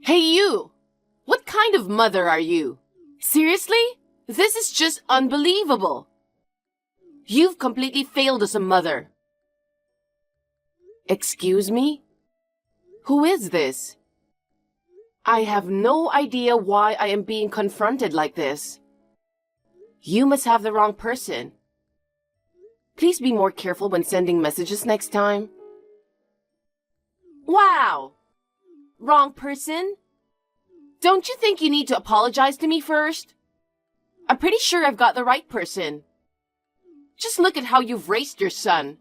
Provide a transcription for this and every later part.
Hey you! What kind of mother are you? Seriously? This is just unbelievable. You've completely failed as a mother. Excuse me? Who is this? I have no idea why I am being confronted like this. You must have the wrong person. Please be more careful when sending messages next time. Wow! Wrong person? Don't you think you need to apologize to me first? I'm pretty sure I've got the right person. Just look at how you've raised your son.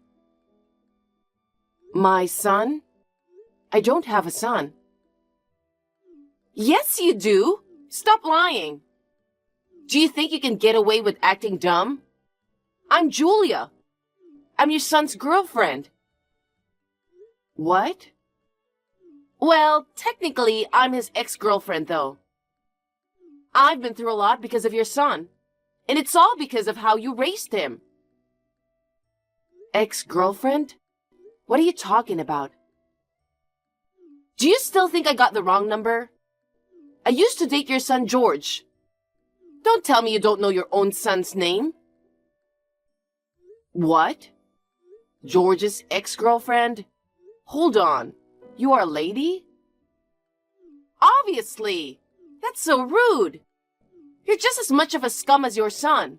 My son? I don't have a son. Yes, you do. Stop lying. Do you think you can get away with acting dumb? I'm Julia. I'm your son's girlfriend. What? Well, technically, I'm his ex-girlfriend, though. I've been through a lot because of your son, and it's all because of how you raised him. Ex-girlfriend? What are you talking about? Do you still think I got the wrong number? I used to date your son, George. Don't tell me you don't know your own son's name. What? George's ex-girlfriend? Hold on. You are a lady? Obviously! That's so rude! You're just as much of a scum as your son.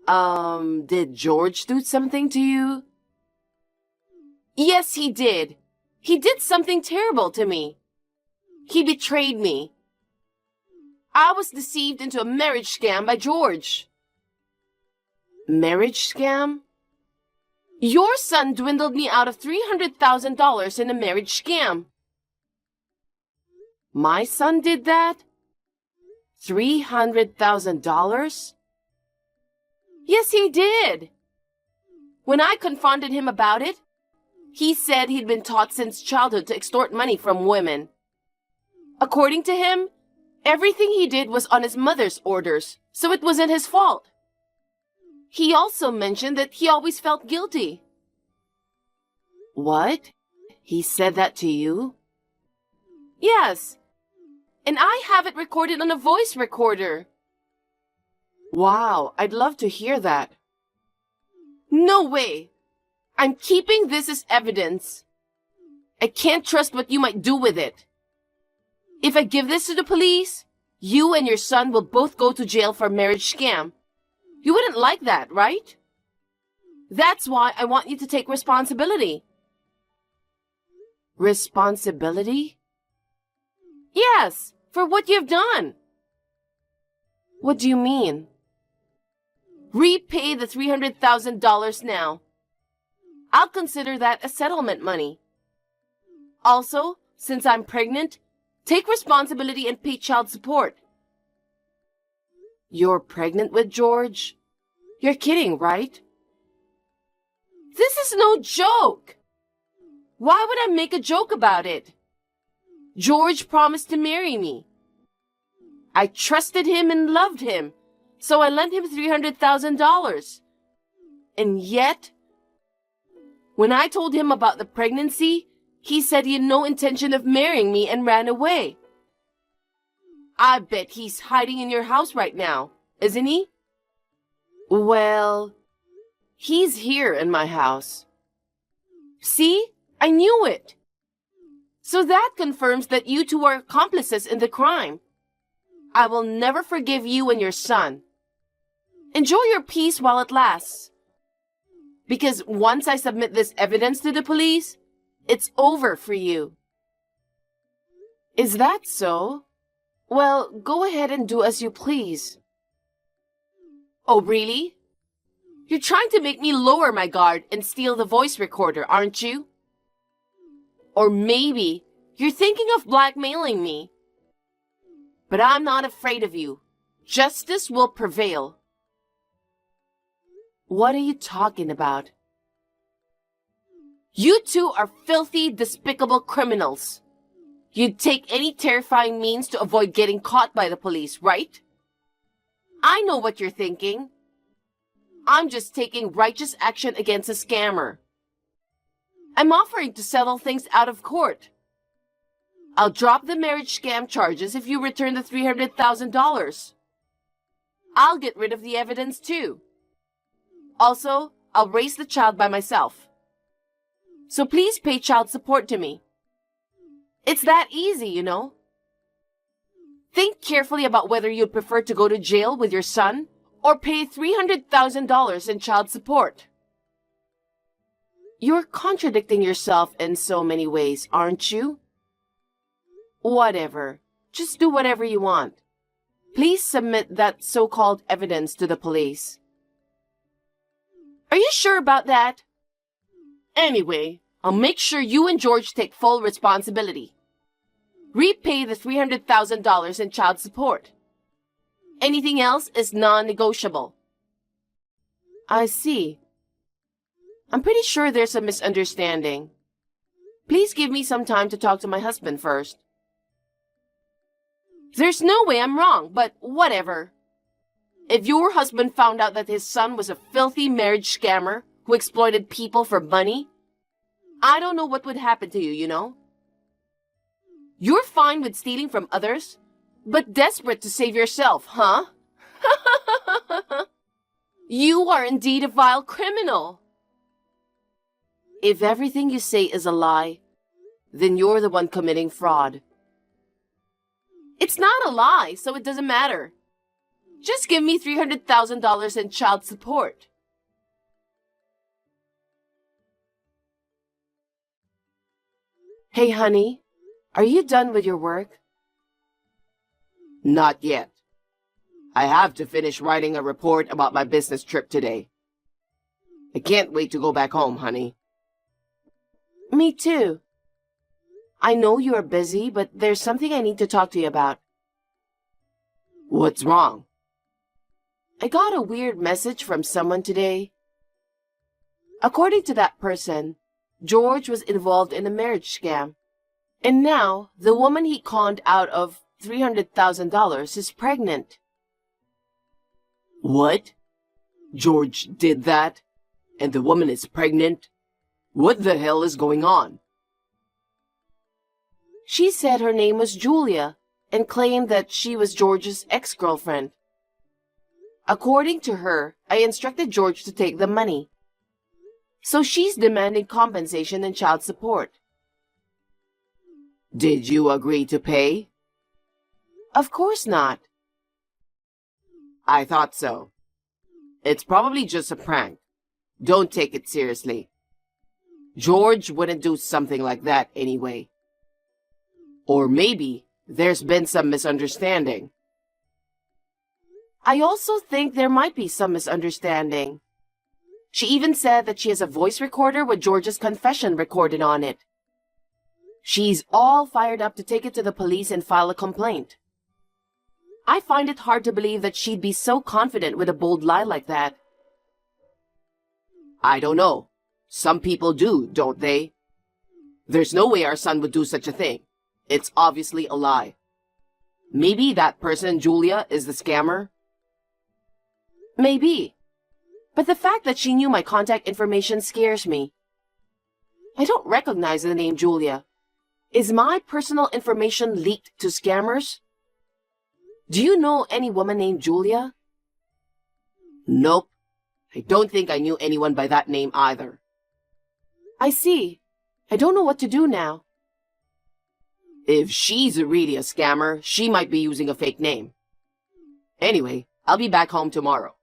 Did George do something to you? Yes, he did. He did something terrible to me. He betrayed me. I was deceived into a marriage scam by George. Marriage scam? Your son dwindled me out of $300,000 in a marriage scam. My son did that? $300,000? Yes, he did. When I confronted him about it, he said he'd been taught since childhood to extort money from women. According to him, everything he did was on his mother's orders, so it wasn't his fault. He also mentioned that he always felt guilty. What? He said that to you? Yes. And I have it recorded on a voice recorder. Wow, I'd love to hear that. No way. I'm keeping this as evidence. I can't trust what you might do with it. If I give this to the police, you and your son will both go to jail for a marriage scam. You wouldn't like that, right? That's why I want you to take responsibility. Responsibility? Yes, for what you've done. What do you mean? Repay the $300,000 now. I'll consider that as settlement money. Also, since I'm pregnant, take responsibility and pay child support. You're pregnant with George? You're kidding, right? This is no joke. Why would I make a joke about it? George promised to marry me. I trusted him and loved him, so I lent him $300,000. And yet, when I told him about the pregnancy, he said he had no intention of marrying me and ran away. I bet he's hiding in your house right now, isn't he? Well, he's here in my house. See? I knew it. So that confirms that you two are accomplices in the crime. I will never forgive you and your son. Enjoy your peace while it lasts. Because once I submit this evidence to the police, it's over for you. Is that so? Well, go ahead and do as you please. Oh, really? You're trying to make me lower my guard and steal the voice recorder, aren't you? Or maybe you're thinking of blackmailing me. But I'm not afraid of you. Justice will prevail. What are you talking about? You two are filthy, despicable criminals. You'd take any terrifying means to avoid getting caught by the police, right? I know what you're thinking. I'm just taking righteous action against a scammer. I'm offering to settle things out of court. I'll drop the marriage scam charges if you return the $300,000. I'll get rid of the evidence too. Also, I'll raise the child by myself. So please pay child support to me. It's that easy, you know. Think carefully about whether you'd prefer to go to jail with your son or pay $300,000 in child support. You're contradicting yourself in so many ways, aren't you? Whatever. Just do whatever you want. Please submit that so-called evidence to the police. Are you sure about that? Anyway, I'll make sure you and George take full responsibility. Repay the $300,000 in child support. Anything else is non-negotiable. I see. I'm pretty sure there's a misunderstanding. Please give me some time to talk to my husband first. There's no way I'm wrong, but whatever. If your husband found out that his son was a filthy marriage scammer who exploited people for money, I don't know what would happen to you, you know? You're fine with stealing from others, but desperate to save yourself, huh? You are indeed a vile criminal. If everything you say is a lie, then you're the one committing fraud. It's not a lie, so it doesn't matter. Just give me $300,000 in child support. Hey, honey, are you done with your work? Not yet. I have to finish writing a report about my business trip today. I can't wait to go back home, honey. Me too. I know you are busy, but there's something I need to talk to you about. What's wrong? I got a weird message from someone today. According to that person, George was involved in a marriage scam. And now, the woman he conned out of $300,000 is pregnant. What? George did that? And the woman is pregnant? What the hell is going on? She said her name was Julia and claimed that she was George's ex-girlfriend. According to her, I instructed George to take the money. So she's demanding compensation and child support. Did you agree to pay? Of course not. I thought so. It's probably just a prank. Don't take it seriously. George wouldn't do something like that anyway. Or maybe there's been some misunderstanding. I also think there might be some misunderstanding. She even said that she has a voice recorder with George's confession recorded on it. She's all fired up to take it to the police and file a complaint. I find it hard to believe that she'd be so confident with a bold lie like that. I don't know. Some people do, don't they? There's no way our son would do such a thing. It's obviously a lie. Maybe that person, Julia, is the scammer? Maybe. But the fact that she knew my contact information scares me. I don't recognize the name Julia. Is my personal information leaked to scammers? Do you know any woman named Julia? Nope. I don't think I knew anyone by that name either. I see. I don't know what to do now. If she's really a scammer, she might be using a fake name. Anyway, I'll be back home tomorrow.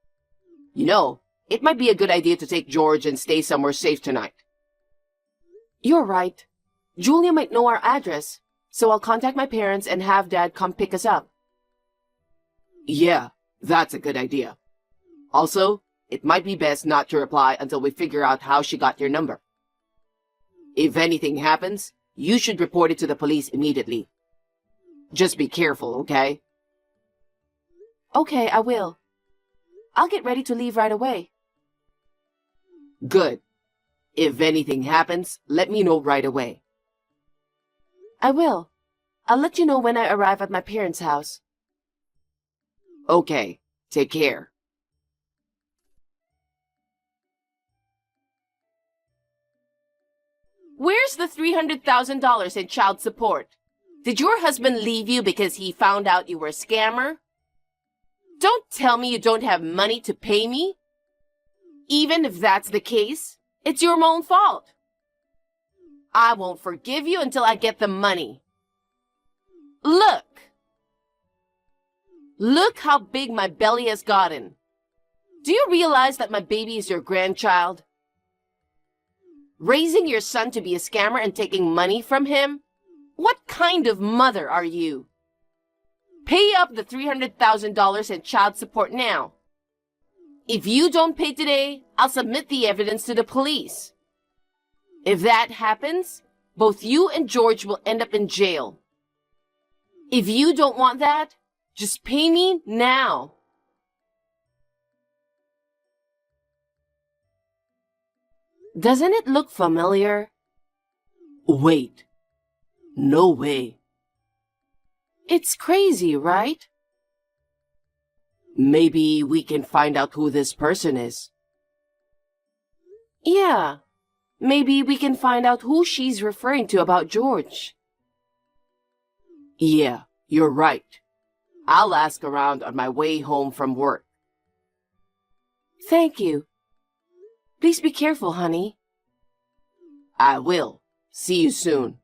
You know, it might be a good idea to take George and stay somewhere safe tonight. You're right. Julia might know our address, so I'll contact my parents and have Dad come pick us up. Yeah, that's a good idea. Also, it might be best not to reply until we figure out how she got your number. If anything happens, you should report it to the police immediately. Just be careful, okay? Okay, I will. I'll get ready to leave right away. Good. If anything happens, let me know right away. I will. I'll let you know when I arrive at my parents' house. Okay, take care. Where's the $300,000 in child support? Did your husband leave you because he found out you were a scammer? Don't tell me you don't have money to pay me. Even if that's the case, it's your own fault. I won't forgive you until I get the money. Look! Look how big my belly has gotten. Do you realize that my baby is your grandchild? Raising your son to be a scammer and taking money from him? What kind of mother are you? Pay up the $300,000 in child support now. If you don't pay today, I'll submit the evidence to the police. If that happens, both you and George will end up in jail. If you don't want that, just pay me now. Doesn't it look familiar? Wait. No way. It's crazy, right? Maybe we can find out who this person is. Yeah. Maybe we can find out who she's referring to about George. Yeah, you're right. I'll ask around on my way home from work. Thank you. Please be careful, honey. I will. See you soon.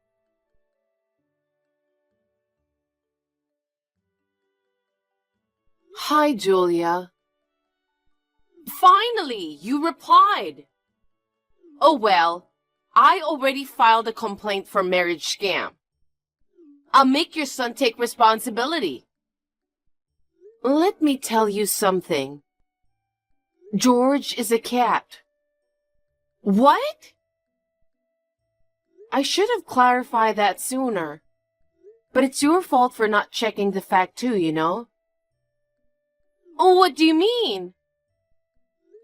Hi, Julia. Finally, you replied. Oh well, I already filed a complaint for marriage scam. I'll make your son take responsibility. Let me tell you something. George is a cat. What? I should have clarified that sooner. But it's your fault for not checking the fact too, you know? Oh, what do you mean?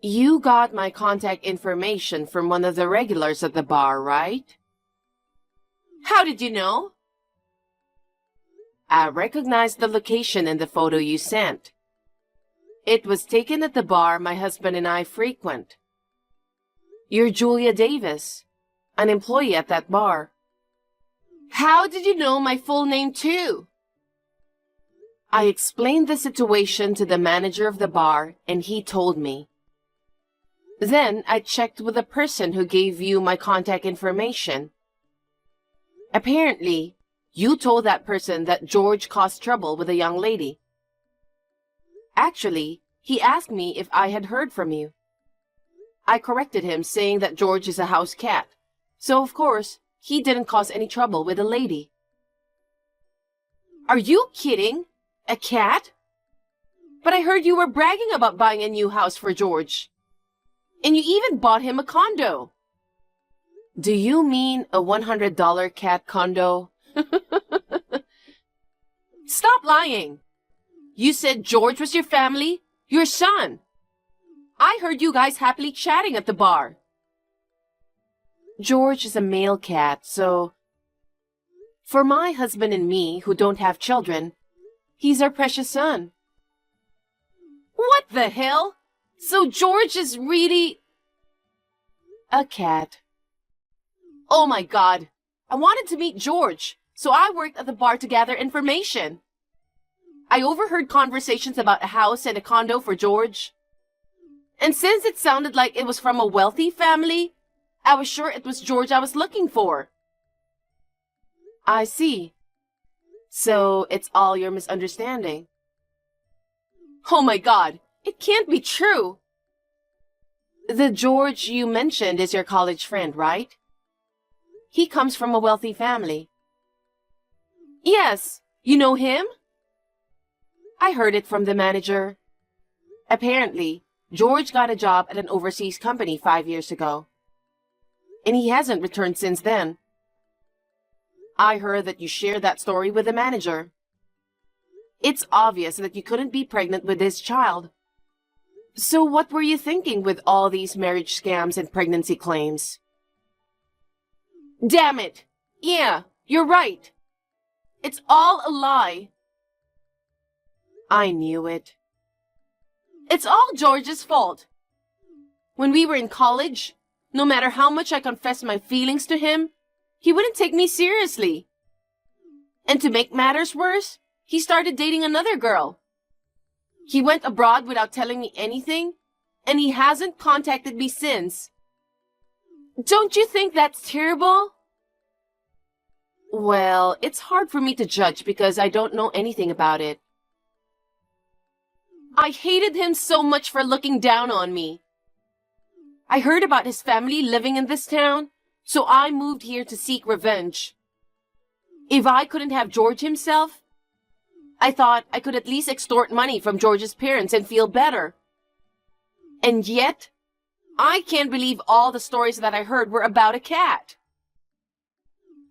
You got my contact information from one of the regulars at the bar, right? How did you know? I recognized the location in the photo you sent. It was taken at the bar my husband and I frequent. You're Julia Davis, an employee at that bar. How did you know my full name too? I explained the situation to the manager of the bar and he told me. Then I checked with the person who gave you my contact information. Apparently, you told that person that George caused trouble with a young lady. Actually, he asked me if I had heard from you. I corrected him saying that George is a house cat, so of course, he didn't cause any trouble with the lady. Are you kidding? A cat? But I heard you were bragging about buying a new house for George. And you even bought him a condo. Do you mean a $100 cat condo? Stop lying. You said George was your family, your son. I heard you guys happily chatting at the bar. George is a male cat, so... For my husband and me, who don't have children, he's our precious son. What the hell? So George is really... a cat. Oh my God. I wanted to meet George, so I worked at the bar to gather information. I overheard conversations about a house and a condo for George. And since it sounded like it was from a wealthy family, I was sure it was George I was looking for. I see. So it's all your misunderstanding. Oh my God, it can't be true. The George you mentioned is your college friend, right? He comes from a wealthy family. Yes, you know him? I heard it from the manager. Apparently, George got a job at an overseas company 5 years ago. And he hasn't returned since then. I heard that you shared that story with the manager. It's obvious that you couldn't be pregnant with this child. So what were you thinking with all these marriage scams and pregnancy claims? Damn it! Yeah, you're right. It's all a lie. I knew it. It's all George's fault. When we were in college, no matter how much I confessed my feelings to him, he wouldn't take me seriously. And to make matters worse, he started dating another girl. He went abroad without telling me anything, and he hasn't contacted me since. Don't you think that's terrible? Well, it's hard for me to judge because I don't know anything about it. I hated him so much for looking down on me. I heard about his family living in this town, so I moved here to seek revenge. If I couldn't have George himself, I thought I could at least extort money from George's parents and feel better. And yet, I can't believe all the stories that I heard were about a cat.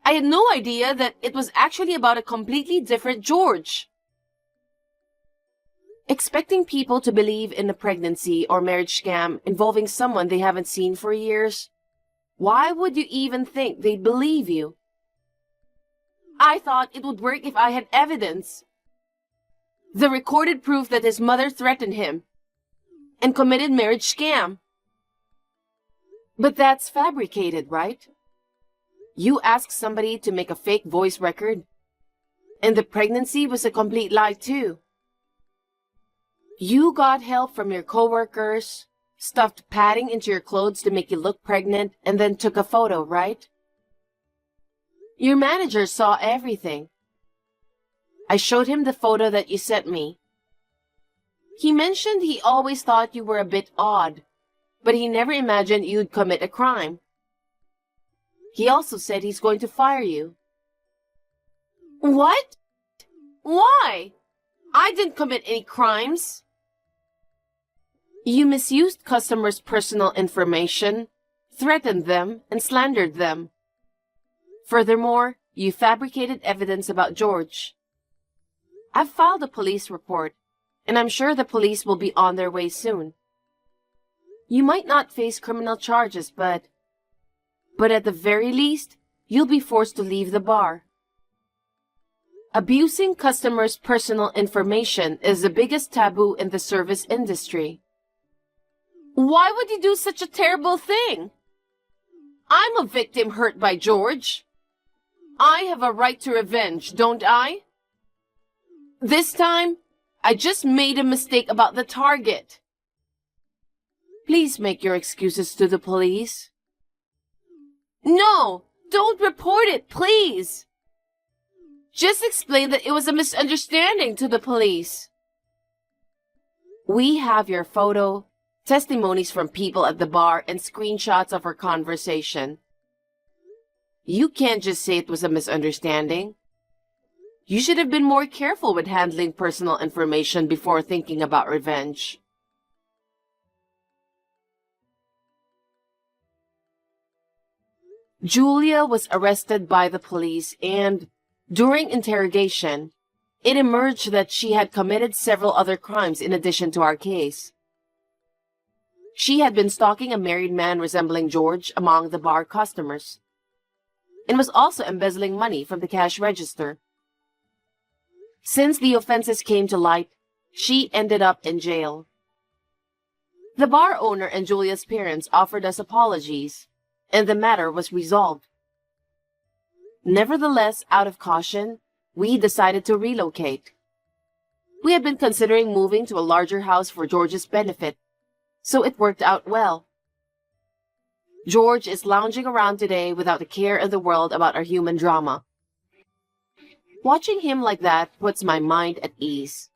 I had no idea that it was actually about a completely different George. Expecting people to believe in a pregnancy or marriage scam involving someone they haven't seen for years, why would you even think they'd believe you? I thought it would work if I had evidence. The recorded proof that his mother threatened him and committed marriage scam. But that's fabricated, right? You asked somebody to make a fake voice record, and the pregnancy was a complete lie too. You got help from your coworkers, stuffed padding into your clothes to make you look pregnant, and then took a photo, right? Your manager saw everything. I showed him the photo that you sent me. He mentioned he always thought you were a bit odd, but he never imagined you'd commit a crime. He also said he's going to fire you. What? Why? I didn't commit any crimes. You misused customers' personal information, threatened them, and slandered them. Furthermore, you fabricated evidence about George. I've filed a police report, and I'm sure the police will be on their way soon. You might not face criminal charges, but at the very least, you'll be forced to leave the bar. Abusing customers' personal information is the biggest taboo in the service industry. Why would you do such a terrible thing? I'm a victim hurt by George. I have a right to revenge, don't I? This time, I just made a mistake about the target. Please make your excuses to the police. No, don't report it, please. Just explain that it was a misunderstanding to the police. We have your photo, testimonies from people at the bar, and screenshots of our conversation. You can't just say it was a misunderstanding. You should have been more careful with handling personal information before thinking about revenge. Julia was arrested by the police and, during interrogation, it emerged that she had committed several other crimes in addition to our case. She had been stalking a married man resembling George among the bar customers, and was also embezzling money from the cash register. Since the offenses came to light, she ended up in jail. The bar owner and Julia's parents offered us apologies, and the matter was resolved. Nevertheless, out of caution, we decided to relocate. We had been considering moving to a larger house for George's benefit, so it worked out well. George is lounging around today without a care in the world about our human drama. Watching him like that puts my mind at ease.